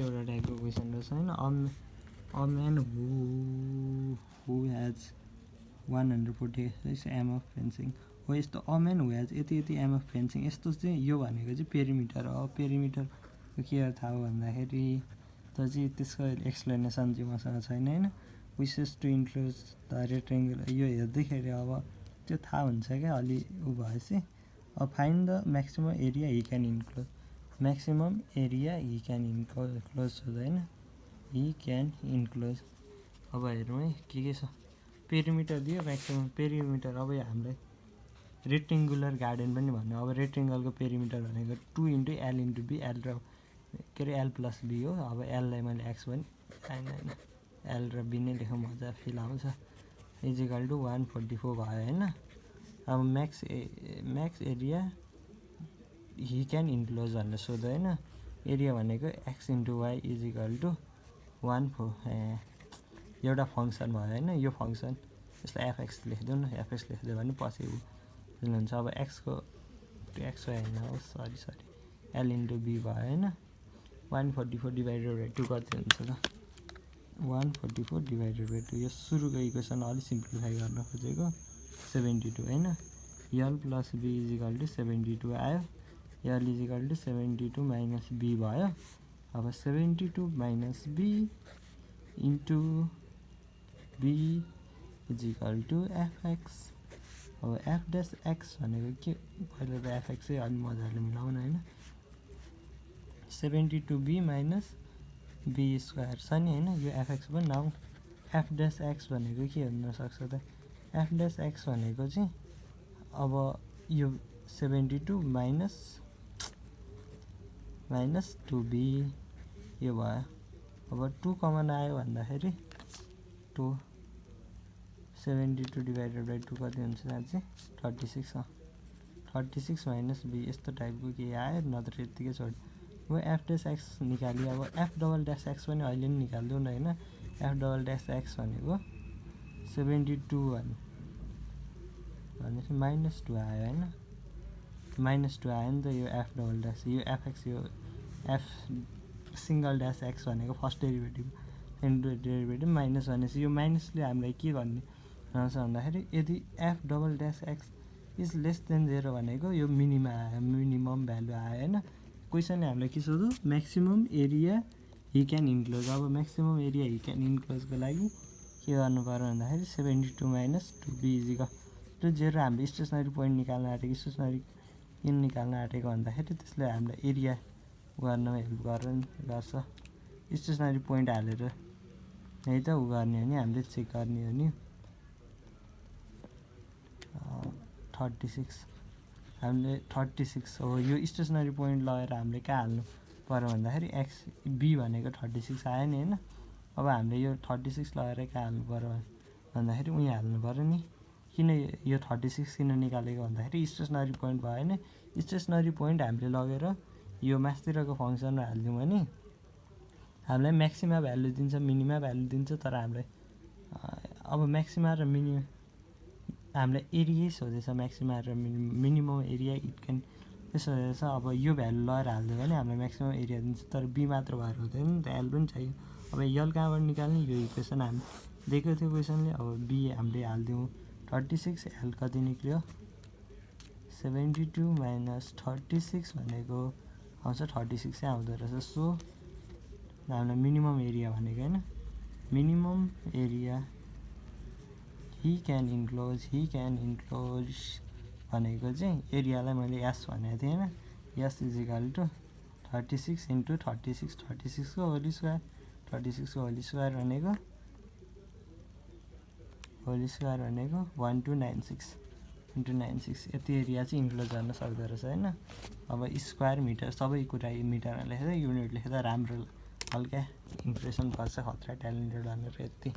एउटा टाइपको क्वेसन रहेछ होइन a man who has 146 m of fencing हो यस्तो अ म्यान हु हेज यति यति एम अफ फेन्सिङ यस्तो चाहिँ यो भनेको चाहिँ पेरिमिटर हो पेरिमिटर के थाहा हो भन्दाखेरि त चाहिँ त्यसको एक्सप्लेनेसन चाहिँ मसँग छैन होइन wishes to enclose the rectangle यो हेर्दैखेरि अब त्यो थाहा हुन्छ क्या अलि उ भएपछि अब find the maximum area he can enclose maximum area he can enclose होइन हि क्यान इन्क्लोज अब हेरौँ है के छ पेरिमिटर दियो म्याक्सिमम पेरिमिटर अब हामीलाई रेक्टेङ्गुलर गार्डन पनि भन्नु अब रेक्टेङ्गलको पेरिमिटर भनेको 2 into L into B L र के अरे एल प्लस बी हो अब एललाई मैले एक्स भने होइन एल र बी नै लेखौँ मजा फिल आउँछ इजिकल टु 144 भयो होइन अब max area he can enclose भनेर सोध्यो होइन एरिया भनेको X into Y is equal to 14 एउटा फङ्सन भयो होइन यो फङ्सन यसलाई एफएक्स लेखिदिउँ न एफएक्स लेखिदियो भने पछि हुन्छ अब एक्सको एक्स वाइ होइन हो सरी एल इन्टु बी भयो होइन 144 डिभाइडेड बाई 2 कति हुन्छ त 144 डिभाइडेड बाई 2 यो सुरुको इक्वेसन अलिक सिम्प्लिफाई गर्न खोजेको 72 होइन L plus B is equal to 72 आयो L is equal to 72 minus B भयो अब 72 minus B into B is equal to F X अब एफ ड्यास एक्स भनेको के पहिला त एफएक्सै अलि मजाले मिलाउन होइन 72 बी माइनस बी स्क्वायर छ नि होइन यो एफएक्स पनि नाउ एफ ड्यास एक्स भनेको के हुनसक्छ त एफ ड्यास एक्स भनेको चाहिँ अब यो 72 माइनस 2b यो भयो अब 2 कमन आयो भन्दाखेरि 2 72 डिभाइडेड बाई 2 कति हुन्छ चाहिँ 36 36 माइनस बी यस्तो टाइपको के आयो नत्र यत्तिकै छोड्यो अब एफ ड्यास एक्स निकाल्यो अब एफ डबल ड्यास एक्स पनि अहिले नि निकालिदिउँ न होइन एफ डबल ड्यास एक्स भनेको 72 भनेपछि माइनस 2 आयो होइन माइनस 2 आयो नि त यो एफ डबल ड्यास यो एफएक्स यो एफ सिङ्गल ड्यास एक्स भनेको first derivative second derivative minus भनेपछि यो माइनसले हामीलाई के भन्ने रहन्छ भन्दाखेरि यदि F double dash x is less than 0 भनेको यो मिनिमम भ्यालु आयो होइन क्वेसनले हामीलाई के सोध्यो maximum area he can enclose अब म्याक्सिमम एरिया हि क्यान इन्क्लोजको लागि के गर्नु पर्यो भन्दाखेरि 72 माइनस 2b इजिकल टु 0 हामीले स्टेसनरी पोइन्ट निकाल्न आँटेको स्टेसनरी किन निकाल्न आँटेको भन्दाखेरि त्यसले हामीलाई एरिया गर्नमा हेल्प गर्छ स्टेसनरी पोइन्ट हालेर है त उ गर्ने हो नि हामीले चेक गर्ने हो नि 36 हामीले 36 हो यो स्टेसनरी पोइन्ट लगेर हामीले कहाँ हाल्नु पर्यो भन्दाखेरि एक्स बी भनेको 36 आयो नि होइन अब हामीले यो 36 लगेर कहाँ हाल्नु पर्यो भन्दाखेरि उहीँ हाल्नु पर्यो नि किन यो 36 किन निकालेको भन्दाखेरि स्टेसनरी पोइन्ट भयो होइन स्टेसनरी पोइन्ट हामीले लगेर यो मास्तिरको फङ्सनमा हालिदिउँ भने हामीलाई म्याक्सिमा भ्यालु दिन्छ मिनिमा भ्यालु दिन्छ तर हामीलाई अब म्याक्सिमा र मिनिमा हामीलाई एरियै सोधेछ म्याक्सिमा र मिनिमम एरिया इट क्यान त्यसो सोधेछ अब यो भ्यालु लगाएर हालिदियो भने हामीलाई म्याक्सिमम एरिया दिन्छ तर बी मात्र भएर हुँदैन नि त एल पनि चाहियो अब यल कहाँबाट निकाल्ने यो इक्वेसन हामी दिएको थियो क्वेसनले अब बी हामीले हालिदिउँ 36 एल कति निक्ल्यो 72 माइनस 36 भनेको आउँछ 36 आउँदो रहेछ सो हामीलाई मिनिमम एरिया भनेको होइन minimum area he can enclose भनेको चाहिँ एरियालाई मैले एस भनेको थिएँ होइन एस इजिकल टु 36 इन्टु 36 को होल स्क्वायर 36 को होल स्क्वायर भनेको 1296 इन्टु 96 यति एरिया चाहिँ इन्क्लोज गर्न सक्दो रहेछ होइन अब स्क्वायर मिटर सबै कुरा मिटरमा लेखेर युनिट लेखेर राम्रो हल्का इम्प्रेसन पर्छ खतरा ट्यालेन्टेड भनेर यति